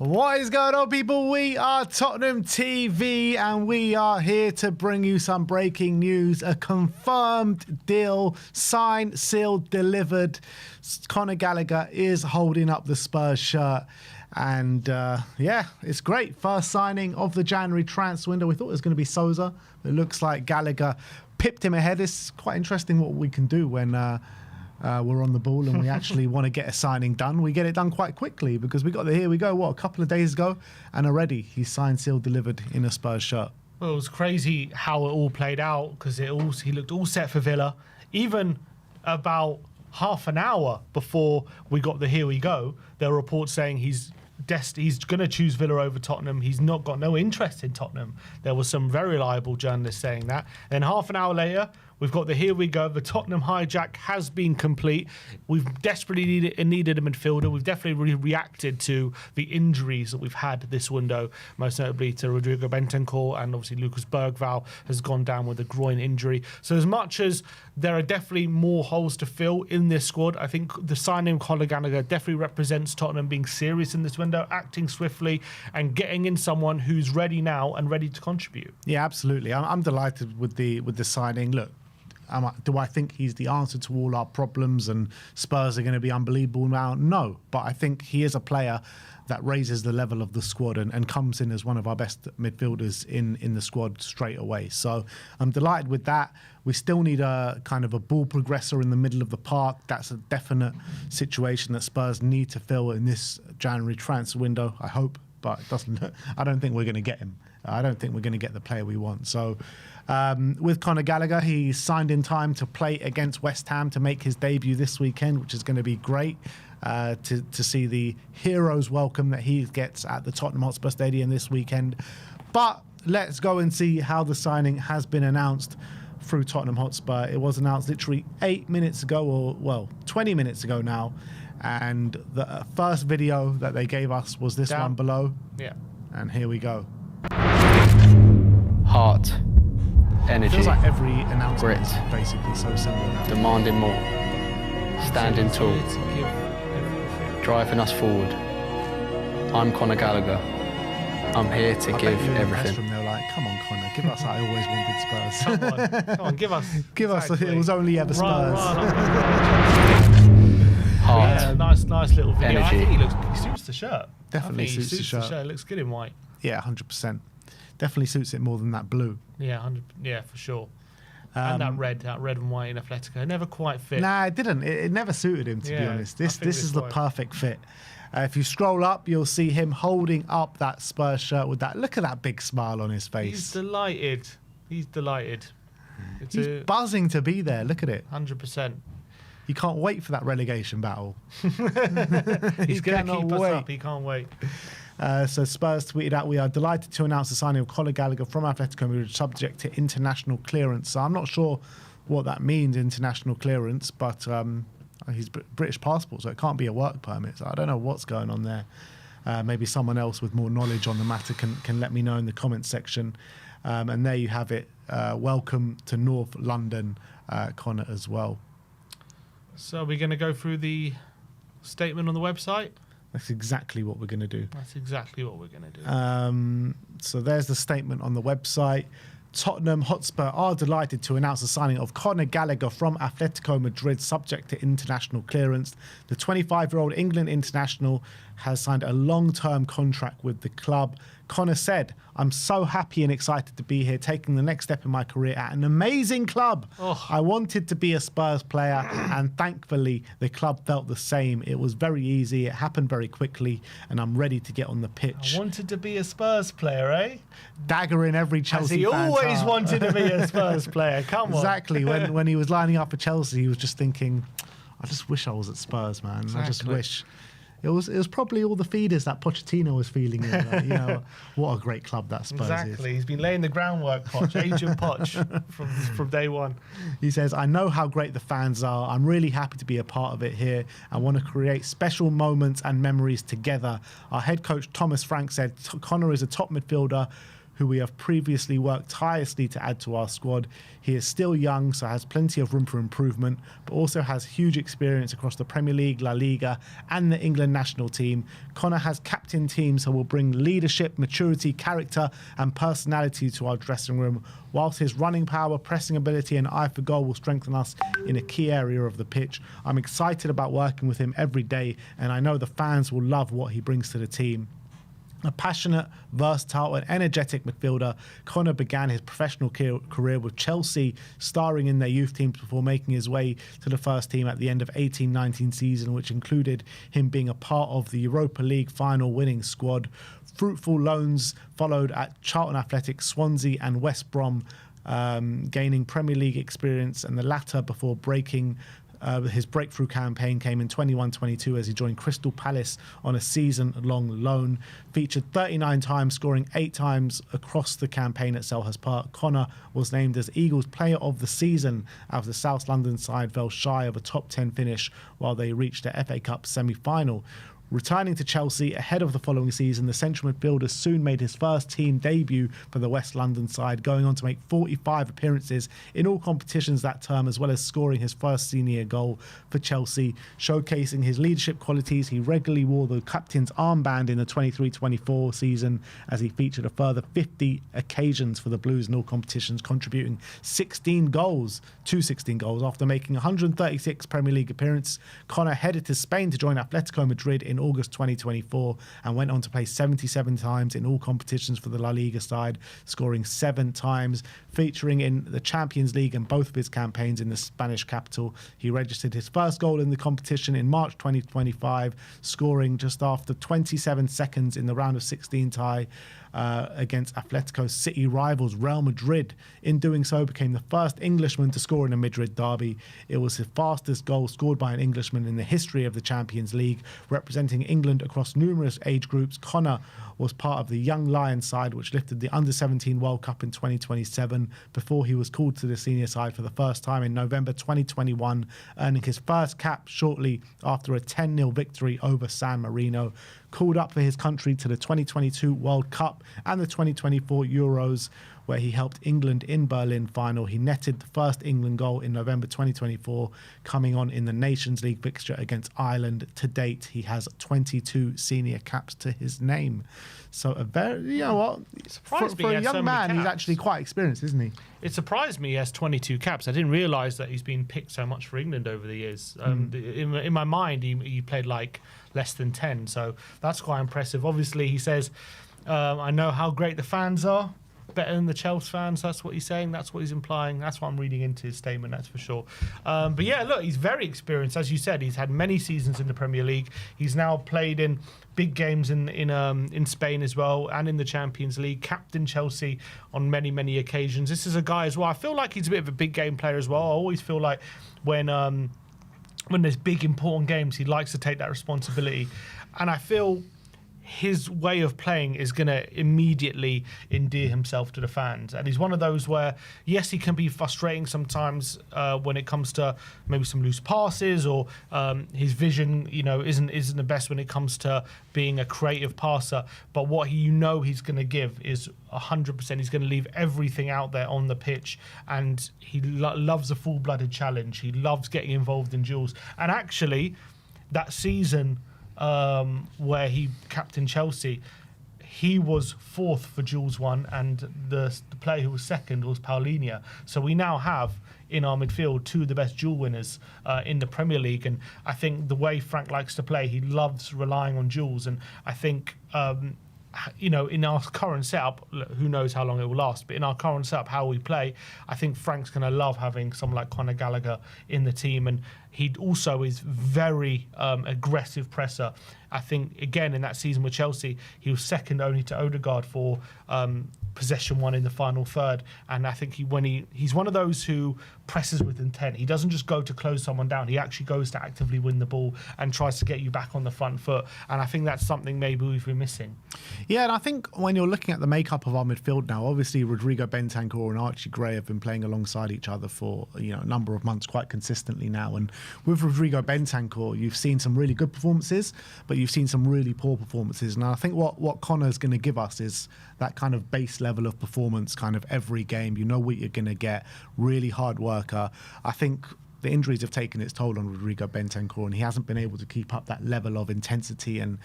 What is going on, people? We are Tottenham TV, and we are here to bring you some breaking news. A confirmed deal, signed, sealed, delivered. Conor Gallagher is holding up the Spurs shirt. And yeah, it's great. First signing of the January transfer window. We thought it was going to be Sousa. It looks like Gallagher pipped him ahead. It's quite interesting what we can do when we're on the ball and we actually want to get a signing done. We get it done quite quickly because we got the here we go, what, a couple of days ago, and already he's signed, sealed, delivered in a Spurs shirt. Well, it was crazy how it all played out because he looked all set for Villa. Even about half an hour before we got the here we go, there were reports saying he's going to choose Villa over Tottenham. He's not got no interest in Tottenham. There was some very reliable journalists saying that. Then half an hour later, we've got the here we go. The Tottenham hijack has been complete. We've desperately needed a midfielder. We've definitely reacted to the injuries that we've had this window, most notably to Rodrigo Bentancur, and obviously Lucas Bergvall has gone down with a groin injury. So as much as there are definitely more holes to fill in this squad, I think the signing of Conor Gallagher definitely represents Tottenham being serious in this window, acting swiftly and getting in someone who's ready now and ready to contribute. Yeah, absolutely. I'm delighted with the signing. Look, do I think he's the answer to all our problems and Spurs are going to be unbelievable now? No, but I think he is a player that raises the level of the squad and comes in as one of our best midfielders in the squad straight away. So I'm delighted with that. We still need a kind of a ball progressor in the middle of the park. That's a definite situation that Spurs need to fill in this January transfer window, I hope, but it doesn't. I don't think we're going to get him. I don't think we're going to get the player we want. So with Conor Gallagher, he signed in time to play against West Ham to make his debut this weekend, which is going to be great to see the hero's welcome that he gets at the Tottenham Hotspur Stadium this weekend. But let's go and see how the signing has been announced through Tottenham Hotspur. It was announced literally 8 minutes ago, or well, 20 minutes ago now. And the first video that they gave us was this one below. Yeah. And here we go. Heart, energy, feels like every announcement grit, is basically so similar now. demanding more, standing tall, driving us forward. I'm Conor Gallagher. I'm here to give everything. They're like, come on, Conor, give us I always wanted Spurs. Come on, give us. Give exactly. us. It was only ever Spurs. Heart, yeah, nice little video. energy. I think he suits the shirt. Definitely suits the shirt. It looks good in white. Yeah, 100%. Definitely suits it more than that blue. Yeah, yeah, for sure. And that red and white in Atletico never quite fit. Nah, it didn't. It never suited him, to be honest. This is the perfect fit. If you scroll up, you'll see him holding up that Spurs shirt with that. Look at that big smile on his face. He's delighted. He's delighted. He's buzzing to be there. Look at it. 100%. He can't wait for that relegation battle. He's going to keep us up. He can't wait. So Spurs tweeted out, "We are delighted to announce the signing of Conor Gallagher from Atletico Madrid, subject to international clearance." So I'm not sure what that means, international clearance, but he's British passport, so it can't be a work permit. So I don't know what's going on there. Maybe someone else with more knowledge on the matter can let me know in the comments section. And there you have it. Welcome to North London, Conor, as well. So are we going to go through the statement on the website? That's exactly what we're going to do. That's exactly what we're going to do. So there's the statement on the website. Tottenham Hotspur are delighted to announce the signing of Conor Gallagher from Atletico Madrid, subject to international clearance. The 25-year-old England international has signed a long-term contract with the club. Conor said, "I'm so happy and excited to be here, taking the next step in my career at an amazing club. I wanted to be a Spurs player, and thankfully the club felt the same. It was very easy, it happened very quickly, and I'm ready to get on the pitch." I wanted to be a Spurs player, eh? Dagger in every Chelsea fan. He always wanted to be a Spurs player. Come on. Exactly. When he was lining up for Chelsea, he was just thinking, I just wish I was at Spurs, man. Exactly. I just wish. It was probably all the feeders that Pochettino was feeling. Like, what a great club that Spurs is. Exactly. He's been laying the groundwork, Poch, Agent Poch, from day one. He says, "I know how great the fans are. I'm really happy to be a part of it here. I want to create special moments and memories together." Our head coach, Thomas Frank, said, "Conor is a top midfielder who we have previously worked tirelessly to add to our squad. He is still young, so has plenty of room for improvement, but also has huge experience across the Premier League, La Liga, and the England national team. Conor has captained teams who will bring leadership, maturity, character, and personality to our dressing room, whilst his running power, pressing ability, and eye for goal will strengthen us in a key area of the pitch. I'm excited about working with him every day, and I know the fans will love what he brings to the team. A passionate, versatile and energetic midfielder, Conor began his professional career with Chelsea, starring in their youth teams before making his way to the first team at the end of 18-19 season, which included him being a part of the Europa League final winning squad. Fruitful loans followed at Charlton Athletic, Swansea and West Brom, gaining Premier League experience, and the latter before his breakthrough campaign came in 21-22 as he joined Crystal Palace on a season-long loan. Featured 39 times, scoring 8 times across the campaign at Selhurst Park. Conor was named as Eagles Player of the Season as the South London side fell shy of a top 10 finish while they reached the FA Cup semi-final. Returning to Chelsea ahead of the following season, the central midfielder soon made his first team debut for the West London side, going on to make 45 appearances in all competitions that term, as well as scoring his first senior goal for Chelsea. Showcasing his leadership qualities, he regularly wore the captain's armband in the 23-24 season, as he featured a further 50 occasions for the Blues in all competitions, contributing 16 goals after making 136 Premier League appearances. Conor headed to Spain to join Atletico Madrid in August 2024 and went on to play 77 times in all competitions for the La Liga side, scoring 7 times. Featuring in the Champions League and both of his campaigns in the Spanish capital, he registered his first goal in the competition in March 2025, scoring just after 27 seconds in the round of 16 tie against Atletico City rivals Real Madrid. In doing so, became the first Englishman to score in a Madrid derby. It was the fastest goal scored by an Englishman in the history of the Champions League. Representing England across numerous age groups, Conor was part of the Young Lions side, which lifted the Under-17 World Cup in 2027, before he was called to the senior side for the first time in November 2021, earning his first cap shortly after a 10-0 victory over San Marino. Called up for his country to the 2022 World Cup and the 2024 Euros, where he helped England in Berlin final. He netted the first England goal in November 2024, coming on in the Nations League fixture against Ireland. To date, he has 22 senior caps to his name. So a very, you know what, for a young man, he's actually quite experienced, isn't he? It surprised me he has 22 caps. I didn't realise that he's been picked so much for England over the years. In my mind, he played like less than 10, so that's quite impressive. Obviously, he says, I know how great the fans are, better than the Chelsea fans. That's what he's saying. That's what he's implying. That's what I'm reading into his statement, that's for sure. But yeah, look, he's very experienced. As you said, he's had many seasons in the Premier League. He's now played in big games in Spain as well, and in the Champions League, captain Chelsea on many occasions. This is a guy as well, I feel like he's a bit of a big game player as well. I always feel like when there's big important games, he likes to take that responsibility, and I feel his way of playing is going to immediately endear himself to the fans. And he's one of those where, yes, he can be frustrating sometimes when it comes to maybe some loose passes, or his vision, isn't the best when it comes to being a creative passer. But what he's going to give is 100%. He's going to leave everything out there on the pitch, and he loves a full-blooded challenge. He loves getting involved in duels. And actually, that season where he captained Chelsea, he was 4th for duels won, and the player who was 2nd was Paulinho. So we now have in our midfield 2 of the best duel winners in the Premier League. And I think the way Frank likes to play, he loves relying on duels. And I think in our current setup, who knows how long it will last, but in our current setup, how we play, I think Frank's going to love having someone like Conor Gallagher in the team. And he also is very aggressive presser. I think, again, in that season with Chelsea, he was 2nd only to Odegaard for possession won in the final third. And I think he's one of those who presses with intent. He doesn't just go to close someone down. He actually goes to actively win the ball and tries to get you back on the front foot. And I think that's something maybe we've been missing. Yeah, and I think when you're looking at the makeup of our midfield now, obviously Rodrigo Bentancur and Archie Gray have been playing alongside each other for a number of months quite consistently now. And with Rodrigo Bentancur, you've seen some really good performances, but you've seen some really poor performances. And I think what Conor's going to give us is that kind of base level of performance kind of every game. You know what you're going to get. Really hard worker. I think the injuries have taken its toll on Rodrigo Bentancur, and he hasn't been able to keep up that level of intensity and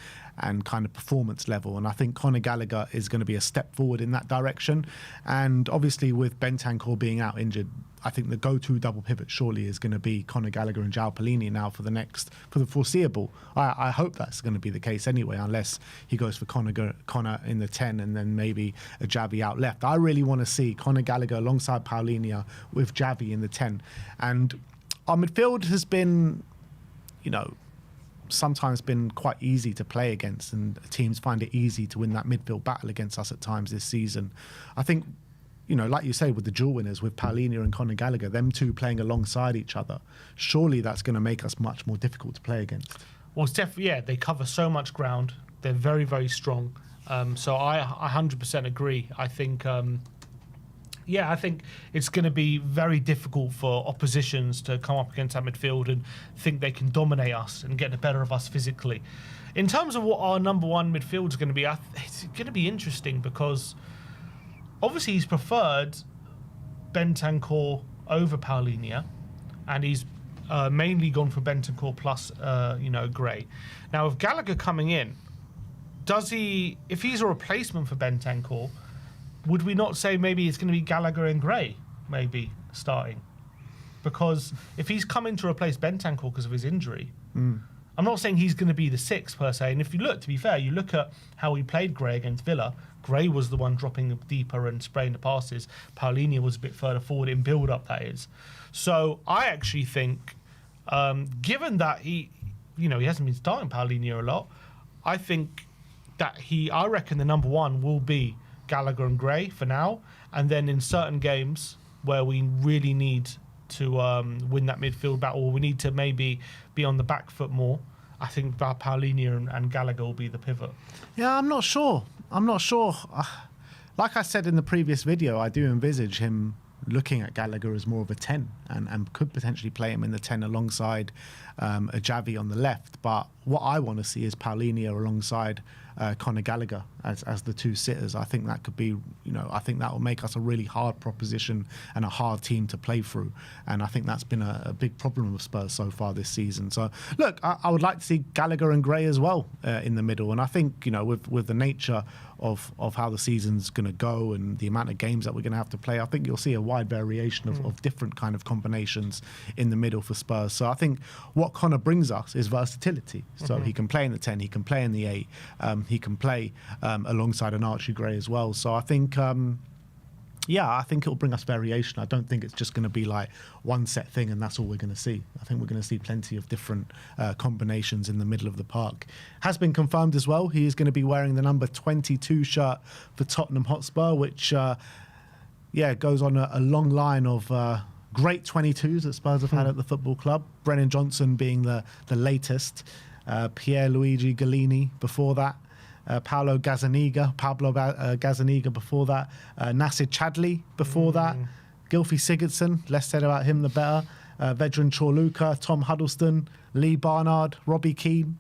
kind of performance level. And I think Conor Gallagher is going to be a step forward in that direction. And obviously with Bentancur being out injured, I think the go-to double pivot surely is going to be Conor Gallagher and João Palhinha now for the foreseeable. I hope that's going to be the case anyway, unless he goes for Conor in the 10 and then maybe a Javi out left. I really want to see Conor Gallagher alongside Palhinha with Javi in the 10. And our midfield has been, sometimes been quite easy to play against, and teams find it easy to win that midfield battle against us at times this season. I think, like you say, with the dual winners, with Palhinha and Conor Gallagher, them two playing alongside each other, surely that's going to make us much more difficult to play against. Well, it's definitely, they cover so much ground. They're very, very strong. So I 100% agree. I think... I think it's going to be very difficult for oppositions to come up against our midfield and think they can dominate us and get the better of us physically. In terms of what our number one midfield is going to be, it's going to be interesting because obviously he's preferred Bentancur over Palhinha, and he's mainly gone for Bentancur plus, Gray. Now, with Gallagher coming in, if he's a replacement for Bentancur, would we not say maybe it's going to be Gallagher and Gray maybe starting? Because if he's coming to replace Bentancur because of his injury, I'm not saying he's going to be the 6 per se. And if you look, to be fair, you look at how he played Gray against Villa. Gray was the one dropping deeper and spraying the passes. Palhinha was a bit further forward in build-up, that is. So I actually think, given that he hasn't been starting Palhinha a lot, I think that I reckon the number one will be Gallagher and Gray for now, and then in certain games where we really need to win that midfield battle, or we need to maybe be on the back foot more, I think Palhinha and Gallagher will be the pivot. Yeah, I'm not sure. Like I said in the previous video, I do envisage him looking at Gallagher as more of a 10 and could potentially play him in the 10 alongside a Javi on the left. But what I want to see is Palhinha alongside Conor Gallagher as the two sitters. I think that could be, I think that will make us a really hard proposition and a hard team to play through. And I think that's been a big problem with Spurs so far this season. So, look, I would like to see Gallagher and Gray as well in the middle. And I think, with the nature of how the season's going to go and the amount of games that we're going to have to play, I think you'll see a wide variation of different kind of combinations in the middle for Spurs. So I think what Conor brings us is versatility. So he can play in the 10, he can play in the 8, he can play alongside an Archie Gray as well. So I think, I think it'll bring us variation. I don't think it's just going to be like one set thing and that's all we're going to see. I think we're going to see plenty of different combinations in the middle of the park. Has been confirmed as well. He is going to be wearing the number 22 shirt for Tottenham Hotspur, which, goes on a long line of great 22s that Spurs have had at the football club. Brennan Johnson being the latest. Pierluigi Gallini before that. Pablo Gazzaniga before that. Nasser Chadli before that. Gylfi Sigurdsson, less said about him the better. Vedran Chorluka, Tom Huddleston, Lee Barnard, Robbie Keane,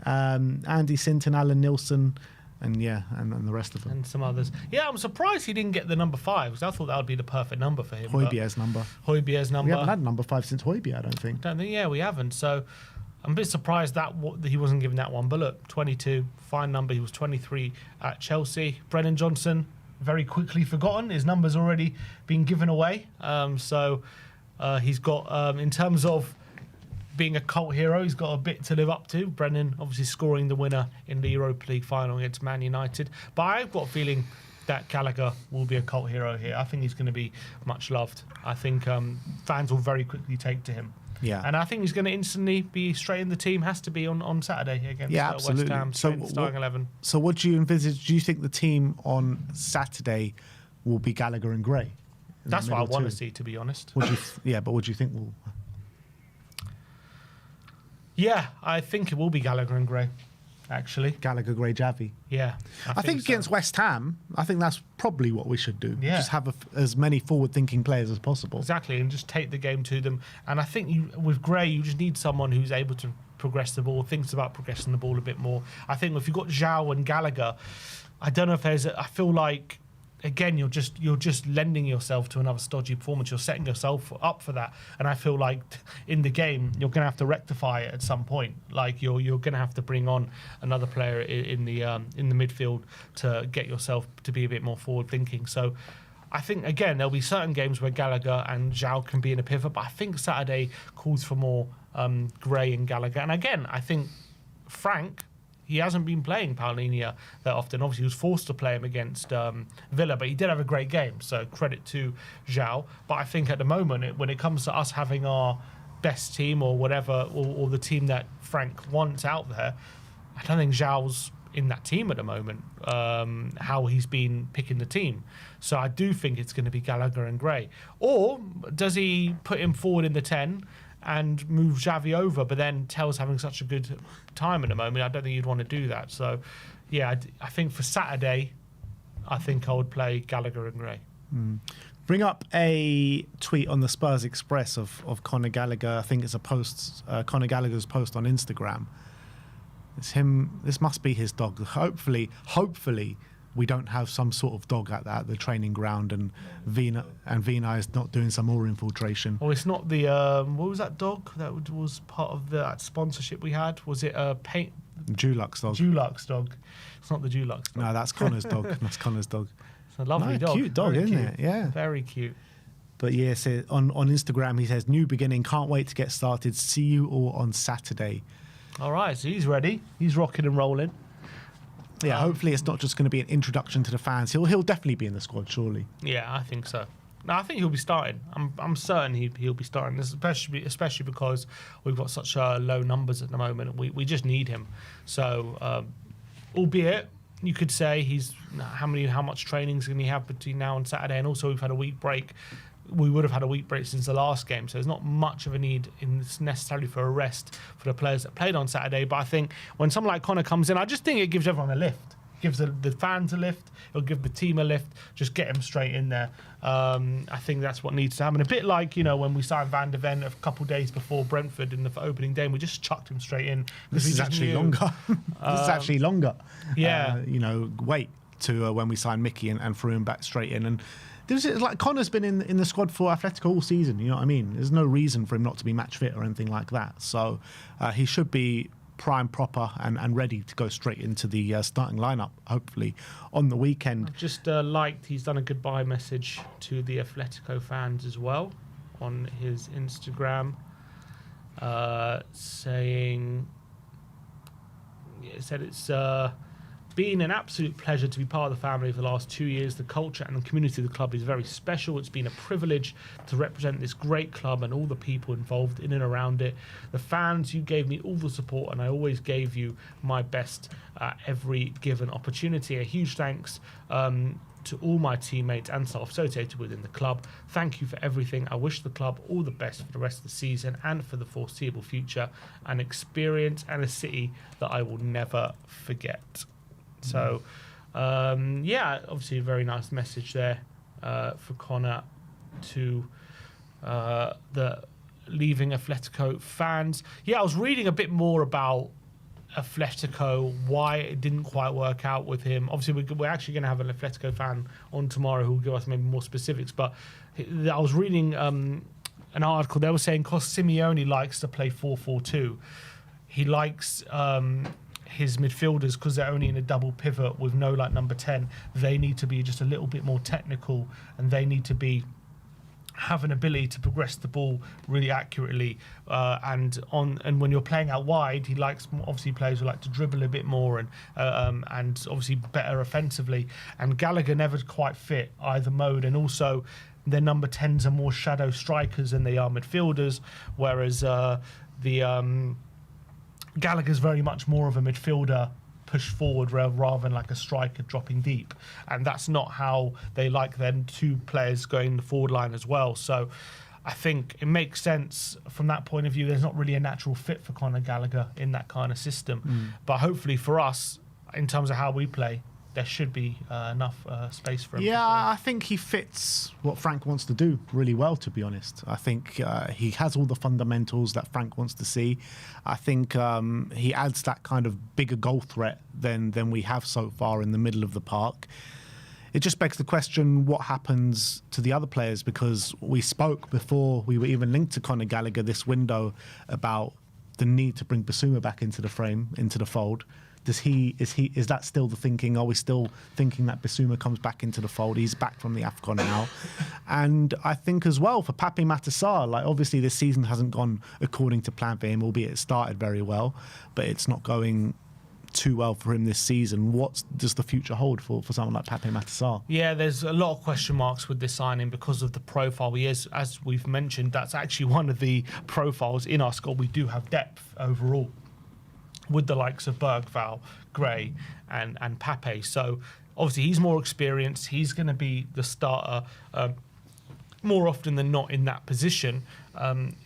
Andy Sinton, Alan Nilsson, and the rest of them. And some others. Yeah, I'm surprised he didn't get the number 5, because I thought that would be the perfect number for him. Højbjerg's number. We haven't had number 5 since Højbjerg, I don't think. We haven't. So I'm a bit surprised that he wasn't given that one. But look, 22, fine number. He was 23 at Chelsea. Brennan Johnson, very quickly forgotten. His number's already been given away. So he's got, in terms of being a cult hero, he's got a bit to live up to. Brennan obviously scoring the winner in the Europa League final against Man United. But I've got a feeling that Gallagher will be a cult hero here. I think he's going to be much loved. I think fans will very quickly take to him. Yeah. And I think he's going to instantly be straight in the team. Has to be on Saturday against West Ham. Starting 11. So what do you envisage? Do you think the team on Saturday will be Gallagher and Gray? That's what I want to see, to be honest. But what do you think will... Yeah, I think it will be Gallagher and Gray, actually. Gallagher, Gray, Javi. Yeah. I think against West Ham, I think that's probably what we should do. Yeah. Just have as many forward-thinking players as possible. Exactly, and just take the game to them. And I think with Gray, you just need someone who's able to progress the ball, thinks about progressing the ball a bit more. I think if you've got João and Gallagher, I don't know if I feel like, again, you're just lending yourself to another stodgy performance. You're setting yourself up for that, and I feel like in the game you're going to have to rectify it at some point. Like you're going to have to bring on another player in the midfield to get yourself to be a bit more forward thinking. So I think again there'll be certain games where Gallagher and João can be in a pivot, but I think Saturday calls for more Gray and Gallagher. And again, I think Frank. He hasn't been playing Paulinho that often. Obviously, he was forced to play him against Villa, but he did have a great game. So credit to João. But I think at the moment, when it comes to us having our best team or whatever, or the team that Frank wants out there, I don't think João's in that team at the moment, how he's been picking the team. So I do think it's going to be Gallagher and Gray. Or does he put him forward in the 10 and move Xavi over, but then Tel's having such a good time at the moment, I don't think you'd want to do that. So, yeah, I think for Saturday, I think I would play Gallagher and Gray. Bring up a tweet on the Spurs Express of Conor Gallagher. I think it's a post, Conor Gallagher's post on Instagram. It's him. This must be his dog. Hopefully, we don't have some sort of dog at the training ground, and Vina is not doing some more infiltration. Oh, it's not the what was that dog that was part of that sponsorship we had? Was it a paint? Dulux dog. Dulux dog. It's not the Dulux dog. No, that's Connor's dog. That's Connor's dog. It's a lovely dog. Cute dog, Very isn't cute. it? Yeah. Very cute. But yes, on Instagram he says, "New beginning. Can't wait to get started. See you all on Saturday." All right, so he's ready. He's rocking and rolling. Yeah, hopefully it's not just going to be an introduction to the fans. He'll definitely be in the squad, surely. Yeah, I think so. No, I think he'll be starting. I'm certain he'll be starting, especially because we've got such low numbers at the moment. We just need him. So, albeit you could say how much training is going to have between now and Saturday, and also we've had a week break. We would have had a week break since the last game, so there's not much of a need necessarily for a rest for the players that played on Saturday. But I think when someone like Conor comes in, I just think it gives everyone a lift. It gives the fans a lift. It'll give the team a lift. Just get him straight in there. I think that's what needs to happen. A bit like, when we signed Van de Ven a couple of days before Brentford in the opening day, we just chucked him straight in. This is actually longer. This is actually longer. Yeah. Wait to when we signed Mickey and threw him back straight in. And like Connor's been in the squad for Atletico all season, you know what I mean? There's no reason for him not to be match fit or anything like that. So he should be prime, proper and ready to go straight into the starting lineup, hopefully, on the weekend. I've just he's done a goodbye message to the Atletico fans as well on his Instagram, saying, it said it's been an absolute pleasure to be part of the family for the last 2 years. The culture and the community of the club is very special. It's been a privilege to represent this great club and all the people involved in and around it. The fans, you gave me all the support, and I always gave you my best at every given opportunity. A huge thanks to all my teammates and staff associated within the club. Thank you for everything. I wish the club all the best for the rest of the season and for the foreseeable future. An experience and a city that I will never forget. So, obviously a very nice message there for Conor to the leaving Atletico fans. Yeah, I was reading a bit more about Atletico, why it didn't quite work out with him. Obviously, we're actually going to have an Atletico fan on tomorrow who will give us maybe more specifics. But I was reading an article. They were saying Simeone likes to play 4-4-2. He likes his midfielders, because they're only in a double pivot with no number 10, they need to be just a little bit more technical, and they need to have an ability to progress the ball really accurately. And when you're playing out wide, he likes obviously players who like to dribble a bit more and obviously better offensively. And Gallagher never quite fit either mode, and also their number 10s are more shadow strikers than they are midfielders, whereas Gallagher's very much more of a midfielder push forward rather than like a striker dropping deep, and that's not how they like their two players going the forward line as well. So I think it makes sense from that point of view. There's not really a natural fit for Conor Gallagher in that kind of system, but hopefully for us, in terms of how we play, there should be enough space for him. Yeah, I think he fits what Frank wants to do really well, to be honest. I think he has all the fundamentals that Frank wants to see. I think he adds that kind of bigger goal threat than we have so far in the middle of the park. It just begs the question, what happens to the other players? Because we spoke before we were even linked to Conor Gallagher this window about the need to bring Basuma back into the frame, into the fold. Is that still the thinking? Are we still thinking that Basuma comes back into the fold? He's back from the AFCON now. And I think as well for Pape Matar Sarr, like obviously this season hasn't gone according to plan for him, albeit it started very well, but it's not going too well for him this season. What does the future hold for someone like Pape Matar Sarr? Yeah, there's a lot of question marks with this signing because of the profile he is. As we've mentioned, that's actually one of the profiles in our squad. We do have depth overall with the likes of Bergvall, Gray and Pape. So obviously he's more experienced. He's going to be the starter more often than not in that position.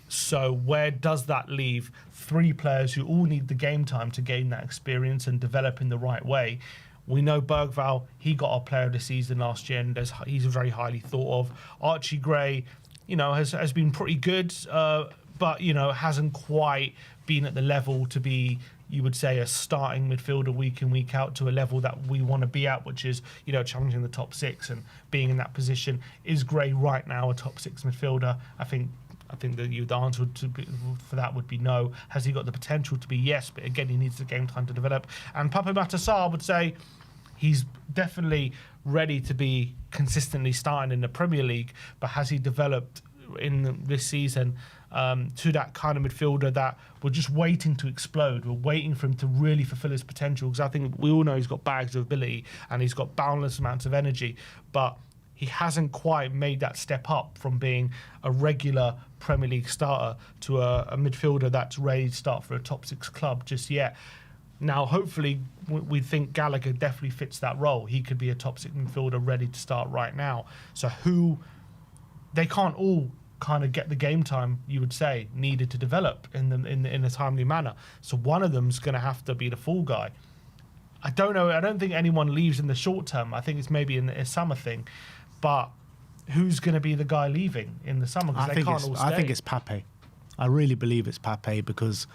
So where does that leave three players who all need the game time to gain that experience and develop in the right way? We know Bergvall, he got our player of the season last year, and he's very highly thought of. Archie Gray, has been pretty good, but, hasn't quite been at the level to be, you would say, a starting midfielder week in, week out to a level that we want to be at, which is, challenging the top six and being in that position. Is Gray right now a top six midfielder? I think the answer for that would be no. Has he got the potential to be? Yes, but again, he needs the game time to develop. And Pape Matar Sarr would say he's definitely ready to be consistently starting in the Premier League, but has he developed in this season to that kind of midfielder that we're just waiting to explode? We're waiting for him to really fulfill his potential, because I think we all know he's got bags of ability and he's got boundless amounts of energy, but he hasn't quite made that step up from being a regular Premier League starter to a midfielder that's ready to start for a top six club just yet. Now, hopefully, we think Gallagher definitely fits that role. He could be a top six midfielder ready to start right now. So they can't all kind of get the game time, you would say, needed to develop in a timely manner. So one of them's going to have to be the fall guy. I don't know. I don't think anyone leaves in the short term. I think it's maybe a summer thing. But who's going to be the guy leaving in the summer? Because they can't all stay. I think it's Pape. I really believe it's Pape, because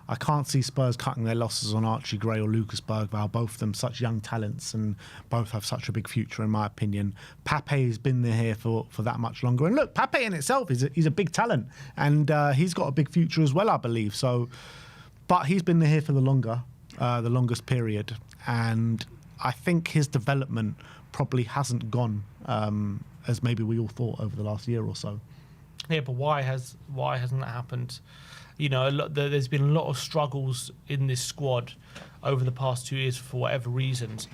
I can't see Spurs cutting their losses on Archie Gray or Lucas Bergvall, both of them such young talents and both have such a big future, in my opinion. Pape has been here for that much longer. And look, Pape in itself, he's a big talent, and he's got a big future as well, I believe. So, but he's been here for the longest period. And I think his development probably hasn't gone as maybe we all thought over the last year or so. Yeah, but why hasn't that happened? There's been a lot of struggles in this squad over the past 2 years for whatever reasons.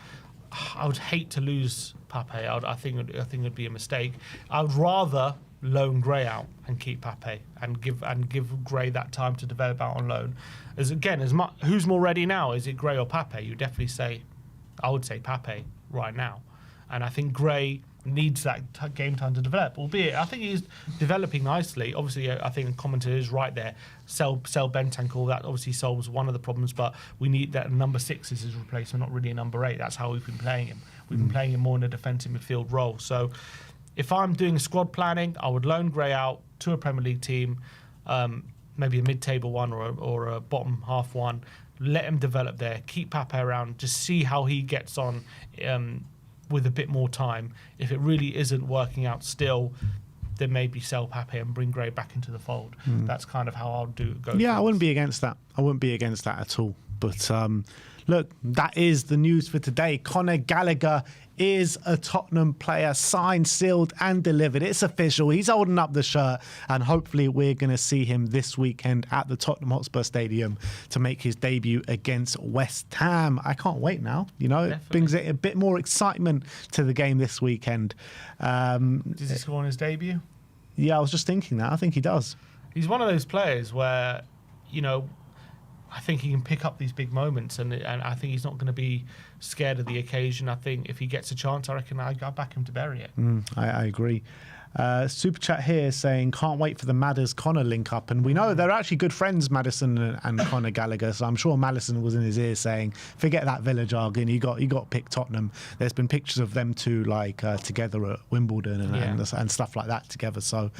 I would hate to lose Pape. I think it'd be a mistake. I would rather loan Gray out and keep Pape and give Gray that time to develop out on loan. Who's more ready now? Is it Gray or Pape? I would say Pape right now. And I think Gray needs that game time to develop, albeit I think he's developing nicely. Obviously, I think the commentator is right there. Sell Bentancur, that obviously solves one of the problems, but we need that number 6 is his replacement, not really a number 8. That's how we've been playing him. We've been playing him more in a defensive midfield role. So if I'm doing squad planning, I would loan Gray out to a Premier League team, maybe a mid-table one or a bottom half one. Let him develop there. Keep Pape around. Just see how he gets on with a bit more time. If it really isn't working out still, then maybe sell Pape and bring Gray back into the fold. That's kind of how I'll go. Yeah, I wouldn't be against that. I wouldn't be against that at all. But look, that is the news for today. Conor Gallagher is a Tottenham player, signed, sealed and delivered. It's official. He's holding up the shirt, and hopefully we're going to see him this weekend at the Tottenham Hotspur Stadium to make his debut against West Ham. I can't wait now. It brings a bit more excitement to the game this weekend. Does he score on his debut? Yeah, I was just thinking that. I think he does. He's one of those players where, I think he can pick up these big moments, and I think he's not going to be scared of the occasion. I think if he gets a chance, I reckon I'll back him to bury it. I agree. Super chat here saying, can't wait for the Madders Conor link up. And we know they're actually good friends, Maddison and Conor Gallagher. So I'm sure Maddison was in his ear saying, forget that Villa jargon. You got to pick Tottenham. There's been pictures of them two together at Wimbledon and stuff like that together. So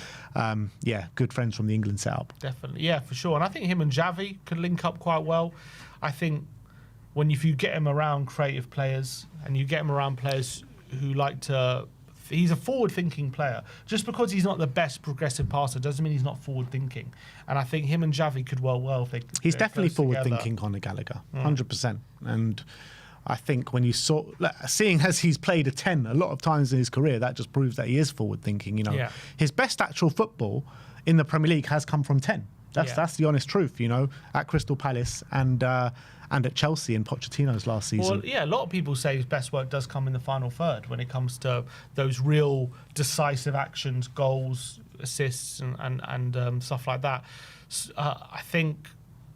good friends from the England setup. Definitely, yeah, for sure. And I think him and Xavi could link up quite well. I think if you get him around creative players and you get him around players who like to. He's a forward-thinking player. Just because he's not the best progressive passer doesn't mean he's not forward-thinking. And I think him and Xavi could well if they. He's definitely forward-thinking, Conor Gallagher, 100%. And I think when you seeing as he's played a 10 a lot of times in his career, that just proves that he is forward-thinking. His best actual football in the Premier League has come from 10. That's the honest truth. At Crystal Palace and at Chelsea in Pochettino's last season. Well, yeah, a lot of people say his best work does come in the final third when it comes to those real decisive actions, goals, assists, and stuff like that. I think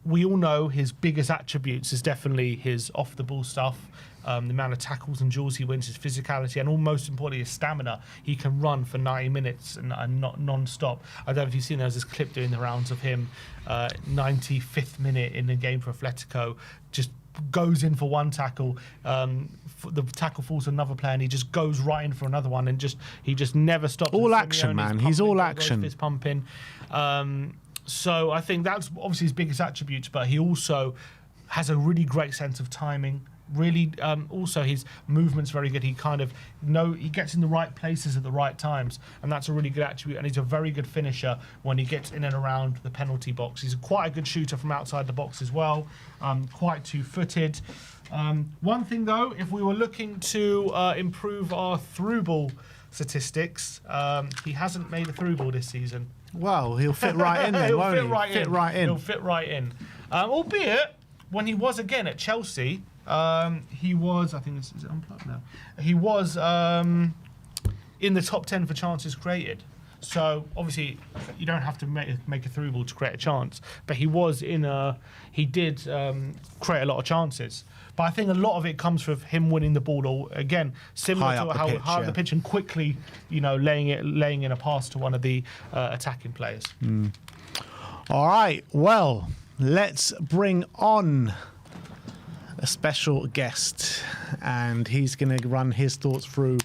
we all know his biggest attributes is definitely his off-the-ball stuff, the amount of tackles and duels he wins, his physicality, and most importantly, his stamina. He can run for 90 minutes and not non-stop. I don't know if you've seen, there's this clip doing the rounds of him, 95th minute in the game for Atletico, just goes in for one tackle, the tackle falls to another player, and he just goes right in for another one, and he just never stops. All action, man. He's all action. Fist pumping. So I think that's obviously his biggest attributes, but he also has a really great sense of timing. Really, also his movement's very good. He he gets in the right places at the right times, and that's a really good attribute. And he's a very good finisher when he gets in and around the penalty box. He's quite a good shooter from outside the box as well. Quite two-footed. One thing though, if we were looking to improve our through ball statistics, he hasn't made a through ball this season. Well, he'll fit right in then, won't he? He'll fit right in. Albeit, when he was again at Chelsea, he was, I think this is unplugged now. He was in the top 10 for chances created. So obviously you don't have to make a through ball to create a chance, but he did create a lot of chances. But I think a lot of it comes from him winning the ball, again, similar to how high up the pitch and quickly, laying in a pass to one of the attacking players. All right, well, let's bring on a special guest, and he's going to run his thoughts through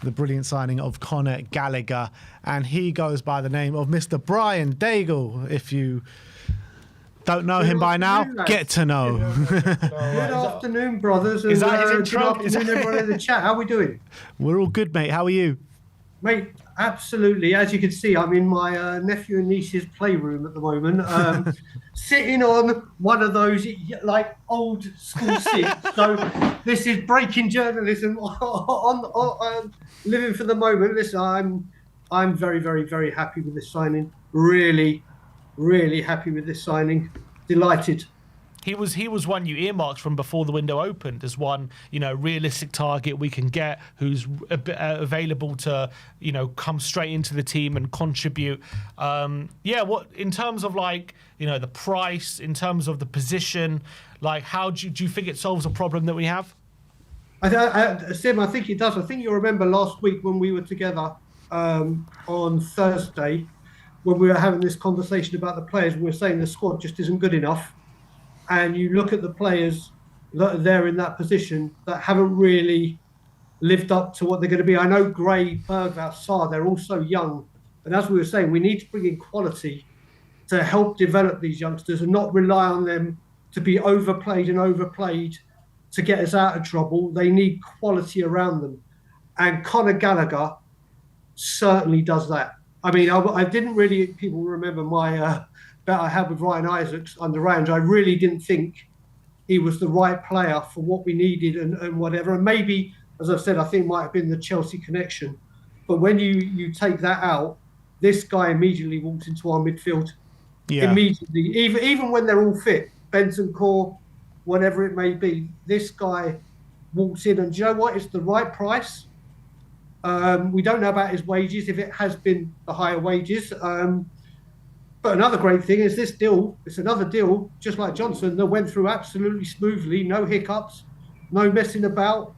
the brilliant signing of Conor Gallagher, and he goes by the name of Mr. Brian Daigle. If you don't know him by now, get to know. Good afternoon, brothers. Is that his intro? Good afternoon, everyone in the chat. How are we doing? We're all good, mate. How are you? Mate, absolutely. As you can see, I'm in my nephew and niece's playroom at the moment, sitting on one of those old school seats. So this is breaking journalism on living for the moment. Listen, I'm very, very, very happy with this signing. Really, really happy with this signing. Delighted. He was one you earmarked from before the window opened as one, realistic target we can get, who's available to, come straight into the team and contribute. What in terms of the price, in terms of the position, how do you think it solves a problem that we have? Sim, I think it does. I think you remember last week when we were together on Thursday, when we were having this conversation about the players, we were saying the squad just isn't good enough. And you look at the players that are there in that position that haven't really lived up to what they're going to be. I know Gray, Bergvall, Sarr, they're all so young. And as we were saying, we need to bring in quality to help develop these youngsters and not rely on them to be overplayed to get us out of trouble. They need quality around them. And Conor Gallagher certainly does that. I mean, I didn't really, people remember my bet I had with Ryan Isaacs under Range. I really didn't think he was the right player for what we needed and whatever. And maybe, as I said, I think it might have been the Chelsea connection. But when you take that out, this guy immediately walks into our midfield. Yeah. Immediately, even when they're all fit, Bentancur, whatever it may be, this guy walks in. And do you know what? It's the right price. We don't know about his wages, if it has been the higher wages. But another great thing is this deal, it's another deal, just like Johnson, that went through absolutely smoothly, no hiccups, no messing about,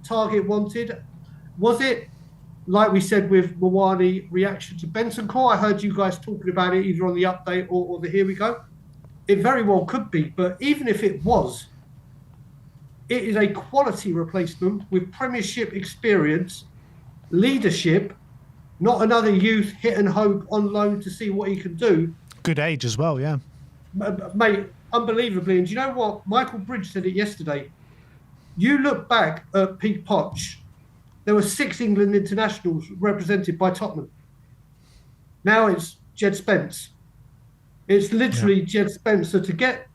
target wanted. Was it like we said with Mawani, reaction to Bentancur. I heard you guys talking about it either on the update or the Here We Go. It very well could be, but even if it was, it is a quality replacement with Premiership experience, leadership, not another youth hit and hope on loan to see what he can do. Good age as well, yeah. Mate, unbelievably. And do you know what? Michael Bridge said it yesterday. You look back at Pete Poch, there were 6 England internationals represented by Tottenham. Now it's Jed Spence. It's literally Jed Spence. So to get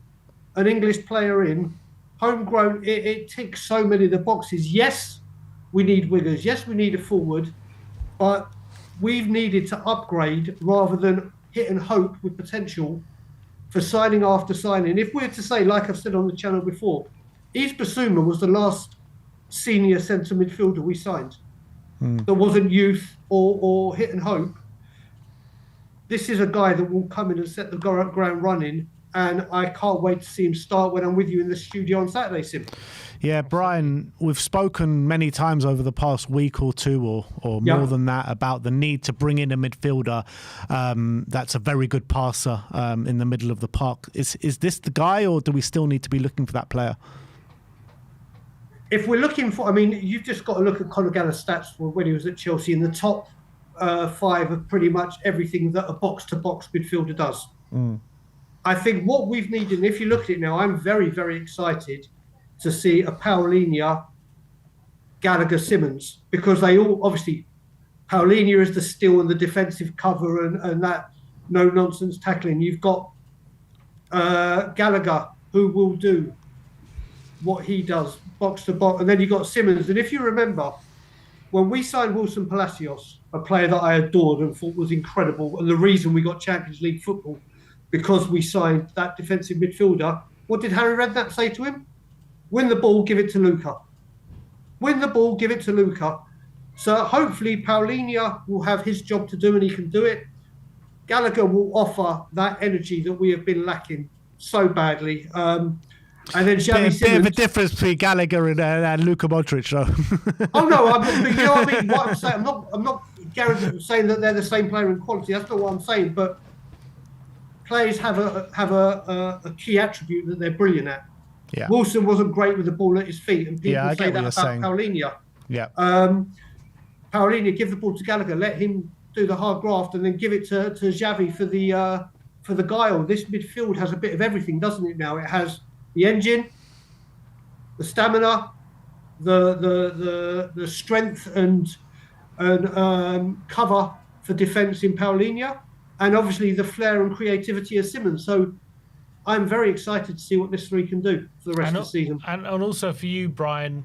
an English player in, homegrown, it ticks so many of the boxes. Yes, we need wingers. Yes, we need a forward. But we've needed to upgrade rather than hit and hope with potential for signing after signing. If we're to say, like I've said on the channel before, Yves Bissouma was the last senior centre midfielder we signed. That wasn't youth or hit and hope. This is a guy that will come in and set the ground running, and I can't wait to see him start when I'm with you in the studio on Saturday, Sim. Yeah, Brian, we've spoken many times over the past week or two or more than that about the need to bring in a midfielder that's a very good passer in the middle of the park. Is this the guy, or do we still need to be looking for that player? If we're looking for, I mean, you've just got to look at Conor Gallagher's stats for when he was at Chelsea in the top 5 of pretty much everything that a box-to-box midfielder does. I think what we've needed, and if you look at it now, I'm very, very excited to see a Paulinho, Gallagher, Simmons, because they all, obviously, Paulinho is the steal and the defensive cover and that no-nonsense tackling. You've got Gallagher, who will do what he does, box to box, and then you've got Simmons. And if you remember, when we signed Wilson Palacios, a player that I adored and thought was incredible, and the reason we got Champions League football, because we signed that defensive midfielder, what did Harry Redknapp say to him? Win the ball, give it to Luca. Win the ball, give it to Luca. So hopefully Paulinho will have his job to do and he can do it. Gallagher will offer that energy that we have been lacking so badly. And then Xavi Simmons. Bit of a difference between Gallagher and Luka Modric, though. Oh no, you know what I mean. What I'm saying, I'm not saying that they're the same player in quality. That's not what I'm saying. But players have a key attribute that they're brilliant at. Yeah. Wilson wasn't great with the ball at his feet, and people I say get that what about you're saying. Paulinho. Yeah. Paulinho, give the ball to Gallagher, let him do the hard graft, and then give it to Xavi for the guile. This midfield has a bit of everything, doesn't it? Now it has the engine, the stamina, the strength and cover for defence in Paulinho, and obviously the flair and creativity of Simmons. So I'm very excited to see what this 3 can do for the rest of the season. And also for you, Brian,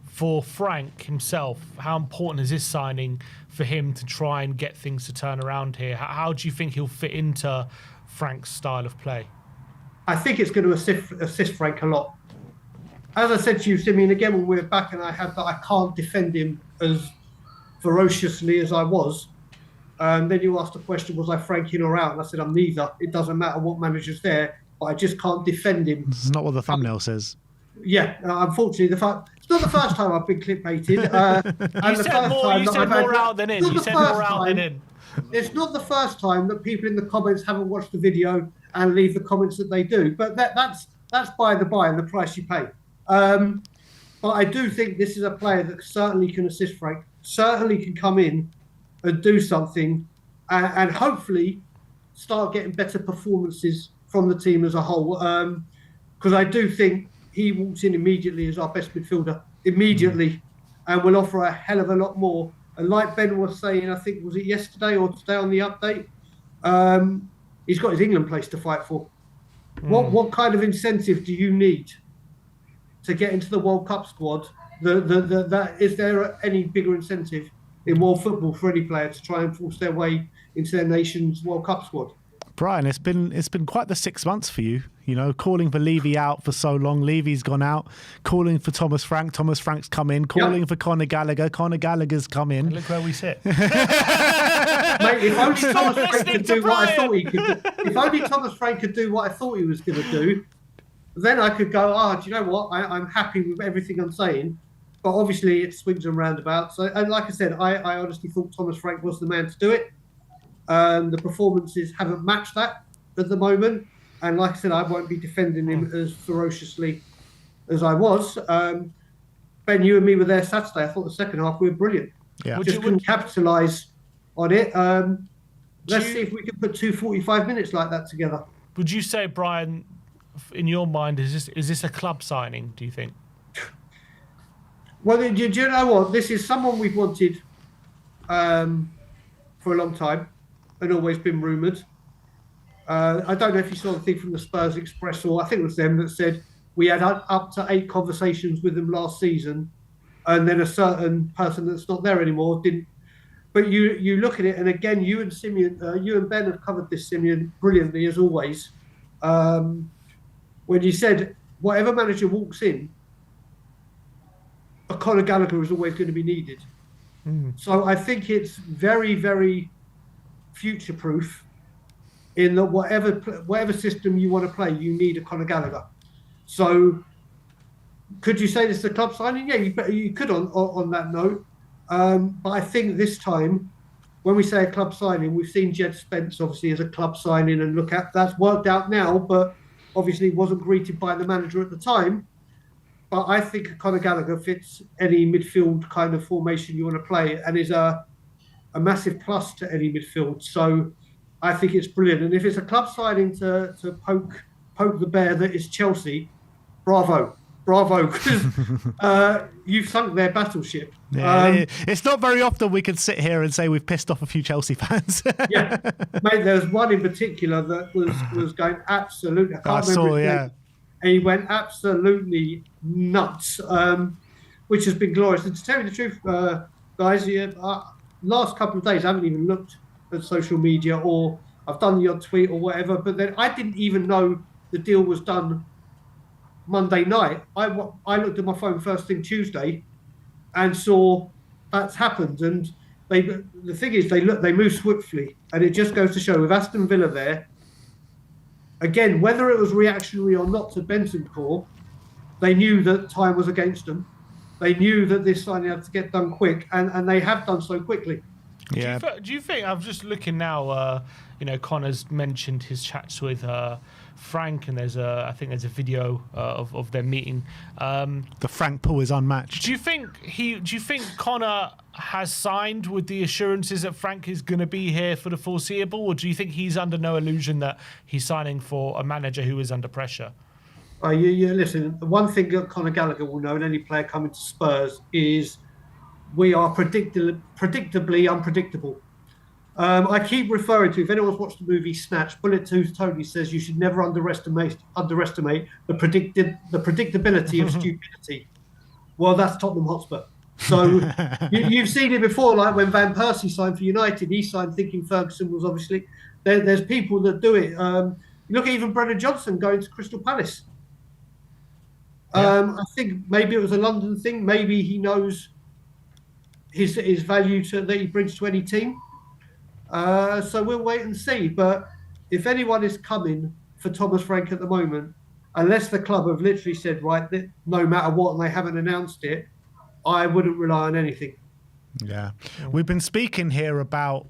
for Frank himself, how important is this signing for him to try and get things to turn around here? How do you think he'll fit into Frank's style of play? I think it's going to assist Frank a lot. As I said to you, Simeon, again, when we were back and I had that I can't defend him as ferociously as I was. Then you asked the question, was I Frank in or out? And I said, I'm neither. It doesn't matter what manager's there, but I just can't defend him. This is not what the thumbnail says. Yeah, unfortunately, it's not the first time I've been clickbaited. You said more out than in. You said more out than in. It's not the first time that people in the comments haven't watched the video and leave the comments that they do. But that's by the by and the price you pay. But I do think this is a player that certainly can assist Frank, certainly can come in and do something and hopefully start getting better performances from the team as a whole. Because I do think he walks in immediately as our best midfielder, immediately, and will offer a hell of a lot more. And like Ben was saying, I think, was it yesterday or today on the update, he's got his England place to fight for. What kind of incentive do you need to get into the World Cup squad? Is there any bigger incentive in world football for any player to try and force their way into their nation's World Cup squad? Brian, it's been quite the 6 months for you. You know, calling for Levy out for so long. Levy's gone out. Calling for Thomas Frank. Thomas Frank's come in. Calling for Conor Gallagher. Conor Gallagher's come in. And look where we sit. Mate, if only Thomas Frank could do what I thought he could do. If only Thomas Frank could do what I thought he was going to do, then I could go, do you know what? I'm happy with everything I'm saying. but obviously it swings and roundabouts. And like I said, I honestly thought Thomas Frank was the man to do it. The performances haven't matched that at the moment. And like I said, I won't be defending him as ferociously as I was. Ben, you and me were there Saturday. I thought the second half we were brilliant. Yeah. We just couldn't capitalise on it. Let's see if we can put 2 45 minutes like that together. Would you say, Brian, in your mind, is this a club signing, do you think? Well, do you know what? This is someone we've wanted for a long time and always been rumoured. I don't know if you saw the thing from the Spurs Express, or I think it was them that said we had up to 8 conversations with them last season, and then a certain person that's not there anymore didn't. But you look at it, and again, you and Ben have covered this, Simeon, brilliantly as always. When you said whatever manager walks in, a Conor Gallagher is always going to be needed. So I think it's very, very future-proof in that whatever system you want to play, you need a Conor Gallagher. So could you say this is a club signing? Yeah, you could on that note. But I think this time, when we say a club signing, we've seen Jed Spence obviously as a club signing, and look at that's worked out now, but obviously wasn't greeted by the manager at the time. But I think Conor Gallagher fits any midfield kind of formation you want to play, and is a massive plus to any midfield. So I think it's brilliant. And if it's a club signing to poke the bear that is Chelsea, bravo, because you've sunk their battleship. Yeah, it's not very often we can sit here and say we've pissed off a few Chelsea fans. Yeah, mate, there's one in particular that was going absolutely. I saw, yeah. And he went absolutely nuts, which has been glorious. And to tell you the truth, guys, last couple of days I haven't even looked at social media, or I've done the odd tweet or whatever, but then I didn't even know the deal was done Monday night. I looked at my phone first thing Tuesday and saw that's happened. And the thing is, they move swiftly, and it just goes to show with Aston Villa there, again, whether it was reactionary or not to Bentancur, they knew that time was against them. They knew that this signing had to get done quick, and they have done so quickly. Yeah. Do you think, I'm just looking now, Conor's mentioned his chats with Frank, and I think there's a video of them meeting. The Frank pool is unmatched. Do you think Conor has signed with the assurances that Frank is going to be here for the foreseeable, or do you think he's under no illusion that he's signing for a manager who is under pressure? Listen, the one thing that Conor Gallagher will know, and any player coming to Spurs, is we are predictably unpredictable. I keep referring to, if anyone's watched the movie Snatch, Bullet Tooth Tony says you should never underestimate the predictability of stupidity. Well, that's Tottenham Hotspur. So you've seen it before, like when Van Persie signed for United, he signed thinking Ferguson was obviously... There's people that do it. Look at even Brendan Johnson going to Crystal Palace. I think maybe it was a London thing. Maybe he knows his value that he brings to any team. So we'll wait and see. But if anyone is coming for Thomas Frank at the moment, unless the club have literally said, right, no matter what, and they haven't announced it, I wouldn't rely on anything. Yeah. We've been speaking here about,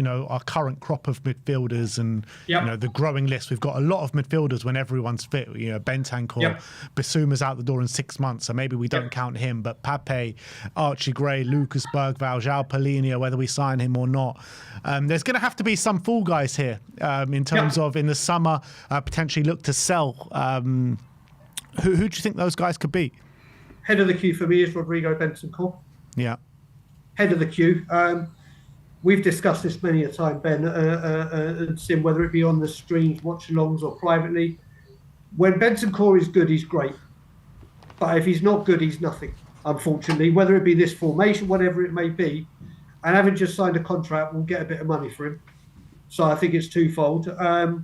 our current crop of midfielders and, the growing list. We've got a lot of midfielders when everyone's fit. Bentancur, Bissouma's out the door in 6 months, so maybe we don't count him. But Pape, Archie Gray, Lucas Bergvall, João Palhinha, whether we sign him or not. There's going to have to be some fall guys here in terms of, in the summer, potentially look to sell. Who do you think those guys could be? Head of the queue for me is Rodrigo Bentancur. Yeah. Head of the queue. We've discussed this many a time, Ben and Sim, whether it be on the streams, watch-alongs, or privately. When Bentancur is good, he's great. But if he's not good, he's nothing, unfortunately. Whether it be this formation, whatever it may be, and having just signed a contract, we'll get a bit of money for him. So I think it's twofold. I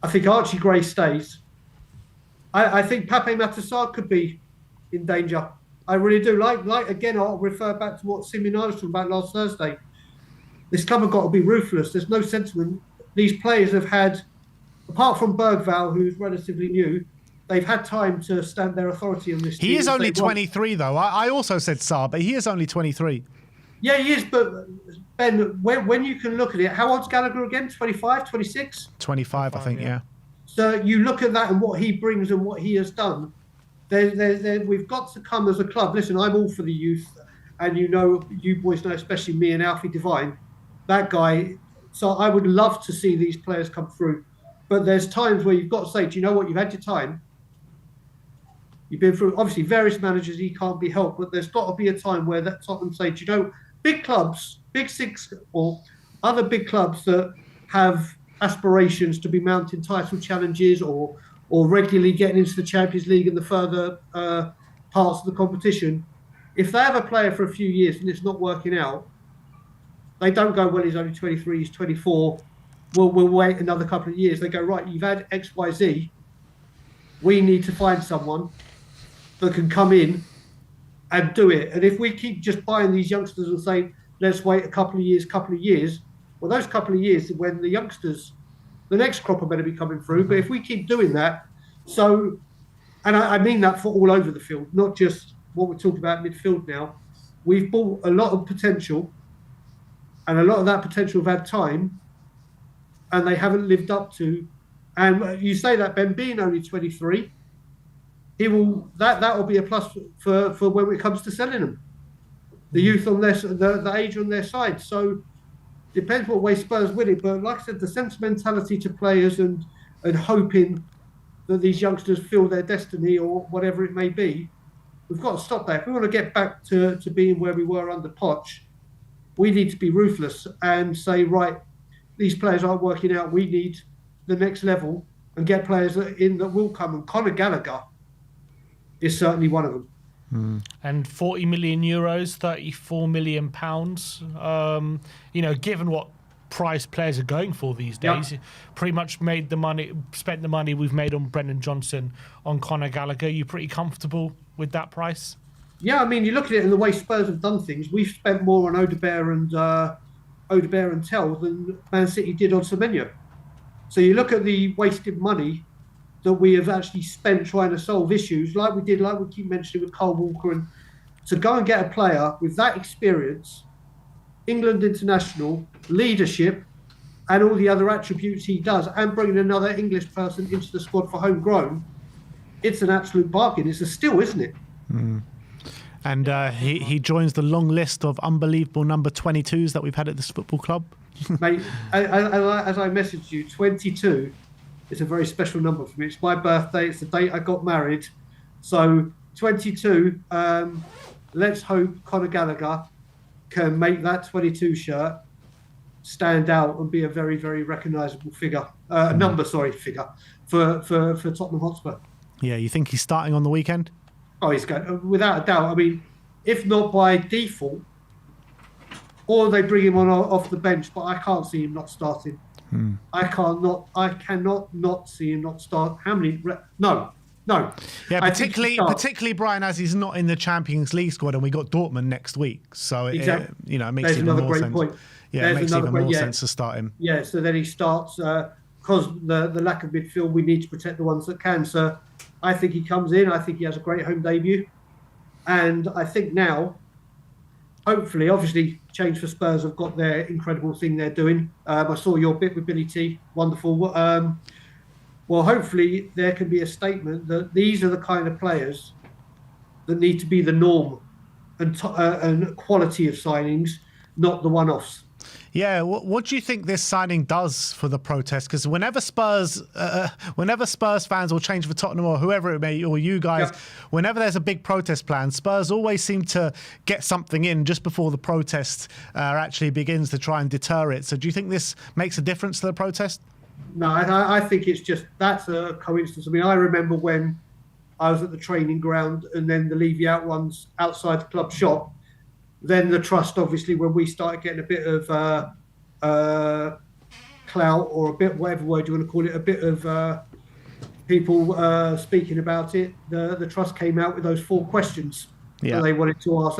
think Archie Gray stays. I think Pape Matar could be in danger. I really do. Like again, I'll refer back to what Simeon was talking about last Thursday. This club have got to be ruthless. There's no sentiment. These players have had, apart from Bergvall, who's relatively new, they've had time to stamp their authority on this team. He is only and say, well, 23, though. I also said Saar, but he is only 23. yeah, he is. But Ben, when you can look at it, how old's Gallagher again? 25, 26? 25, I think, yeah. So you look at that and what he brings and what he has done. We've got to come as a club. Listen, I'm all for the youth, and you boys know, especially me and Alfie Devine, that guy. So I would love to see these players come through, but there's times where you've got to say, do you know what? You've had your time. You've been through obviously various managers. He can't be helped, but there's got to be a time where that Tottenham say, do you know, big clubs, Big Six or other big clubs that have aspirations to be mounting title challenges or regularly getting into the Champions League and the further parts of the competition, if they have a player for a few years and it's not working out, they don't go, well, he's only 23, he's 24, we'll wait another couple of years. They go, right, you've had X, Y, Z, we need to find someone that can come in and do it. And if we keep just buying these youngsters and saying, let's wait a couple of years, well, those couple of years when the youngsters, the next crop are going to be coming through. But if we keep doing that, so, and I mean that for all over the field, not just what we're talking about midfield now, we've bought a lot of potential, and a lot of that potential have had time, and they haven't lived up to. And you say that, Ben, being only 23, he will that will be a plus for when it comes to selling them. The youth on their the age on their side. So depends what way Spurs win it. But like I said, the sentimentality to players and hoping that these youngsters feel their destiny or whatever it may be, we've got to stop that. If we want to get back to being where we were under Poch, we need to be ruthless and say, right, these players aren't working out. We need the next level and get players in that will come. And Conor Gallagher is certainly one of them. And 40 million euros, 34 million pounds. Given what price players are going for these days, pretty much spent the money we've made on Brendan Johnson, on Conor Gallagher. You pretty comfortable with that price? Yeah, I mean, you look at it in the way Spurs have done things. We've spent more on Odebear and Tell than Man City did on Semenyo. So you look at the wasted money that we have actually spent trying to solve issues, like we keep mentioning with Cole Walker, and to go and get a player with that experience, England international, leadership, and all the other attributes he does, and bringing another English person into the squad for homegrown, it's an absolute bargain. It's a steal, isn't it? And he joins the long list of unbelievable number 22s that we've had at this football club. Mate, as I messaged you, 22 is a very special number for me. It's my birthday. It's the date I got married. So 22, let's hope Conor Gallagher can make that 22 shirt stand out and be a very, very recognisable figure. Figure for Tottenham Hotspur. Yeah, you think he's starting on the weekend? Oh, he's going, without a doubt. I mean, if not by default, or they bring him on off the bench, but I can't see him not starting. I cannot not see him not start. How many? No. Yeah, particularly Brian, as he's not in the Champions League squad, and we got Dortmund next week, so exactly. It makes even more sense. Point. Yeah, it makes even more sense to start him. Yeah, so then he starts because the lack of midfield. We need to protect the ones that can. So I think he comes in. I think he has a great home debut, and I think now, hopefully, obviously, Change for Spurs have got their incredible thing they're doing. I saw your bit with Billy T. Wonderful. Well, hopefully, there can be a statement that these are the kind of players that need to be the norm and quality of signings, not the one-offs. Yeah, what do you think this signing does for the protest? Because whenever Spurs fans will Change for Tottenham or whoever it may, or you guys, whenever there's a big protest plan, Spurs always seem to get something in just before the protest actually begins to try and deter it. So do you think this makes a difference to the protest? No, I think it's just, that's a coincidence. I mean, I remember when I was at the training ground and then the Levy Out ones outside the club shop. Then the trust, obviously, when we started getting a bit of clout or a bit, whatever word you want to call it, a bit of people speaking about it, the trust came out with those 4 questions that they wanted to ask.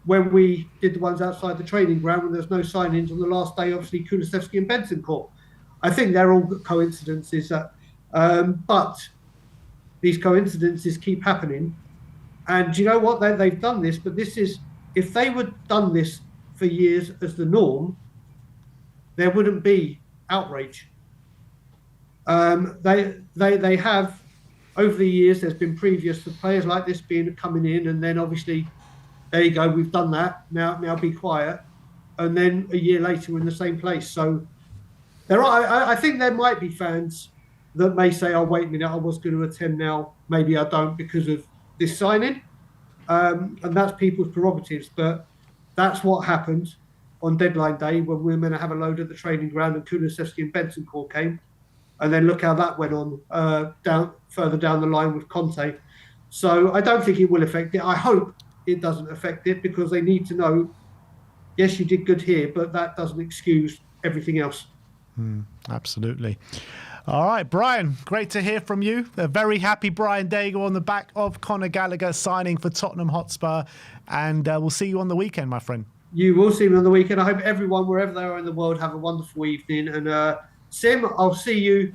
When we did the ones outside the training ground, when there's no signings on the last day, obviously, Kulusevski and Bentancur. I think they're all coincidences. But these coincidences keep happening. And do you know what? They've done this, but this is, if they would done this for years as the norm, there wouldn't be outrage. They have, over the years, there's been previous to players like this coming in, and then obviously, there you go, we've done that. Now be quiet. And then a year later, we're in the same place. So I think there might be fans that may say, "Oh, wait a minute, I was going to attend now. Maybe I don't because of this signing." And that's people's prerogatives. But that's what happened on deadline day when we were going to have a load at the training ground and Kulusevski and Bentancur came. And then look how that went on further down the line with Conte. So I don't think it will affect it. I hope it doesn't affect it because they need to know, yes, you did good here, but that doesn't excuse everything else. Absolutely. All right, Brian, great to hear from you. A very happy Brian Daigle on the back of Conor Gallagher signing for Tottenham Hotspur. And we'll see you on the weekend, my friend. You will see me on the weekend. I hope everyone, wherever they are in the world, have a wonderful evening. And Sim, I'll see you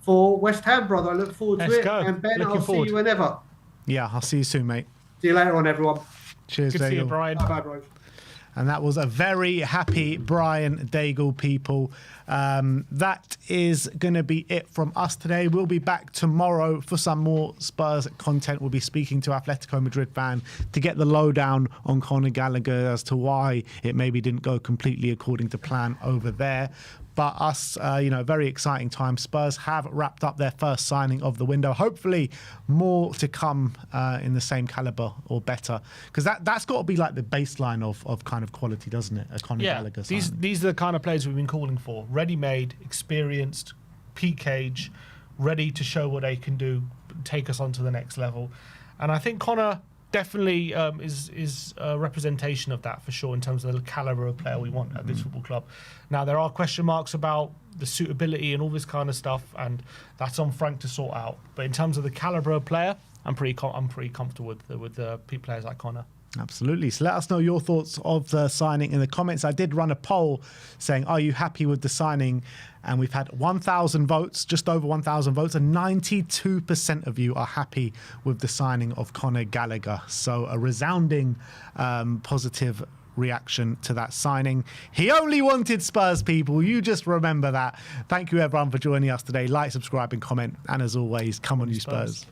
for West Ham, brother. I look forward to it. Go. And Ben, Looking I'll forward. see you whenever. Yeah, I'll see you soon, mate. See you later on, everyone. Cheers, Good to see you, Daigle. Brian. Bye, bro. And that was a very happy Brian Daigle, people. That is going to be it from us today. We'll be back tomorrow for some more Spurs content. We'll be speaking to Atletico Madrid fan to get the lowdown on Conor Gallagher as to why it maybe didn't go completely according to plan over there. But us, very exciting time. Spurs have wrapped up their first signing of the window. Hopefully more to come in the same caliber or better. Because that's got to be like the baseline of kind of quality, doesn't it? A Conor Gallagher signing. These are the kind of players we've been calling for. Ready-made, experienced, peak age, ready to show what they can do, take us on to the next level. And I think Conor definitely is a representation of that for sure in terms of the caliber of player we want at this football club. Now there are question marks about the suitability and all this kind of stuff, and that's on Frank to sort out. But in terms of the caliber of player, I'm pretty comfortable with players like Conor. Absolutely. So let us know your thoughts of the signing in the comments. I did run a poll saying, are you happy with the signing? And we've had 1,000 votes, just over 1,000 votes, and 92% of you are happy with the signing of Conor Gallagher. So a resounding positive reaction to that signing. He only wanted Spurs, people. You just remember that. Thank you, everyone, for joining us today. Like, subscribe, and comment. And as always, come on, you Spurs.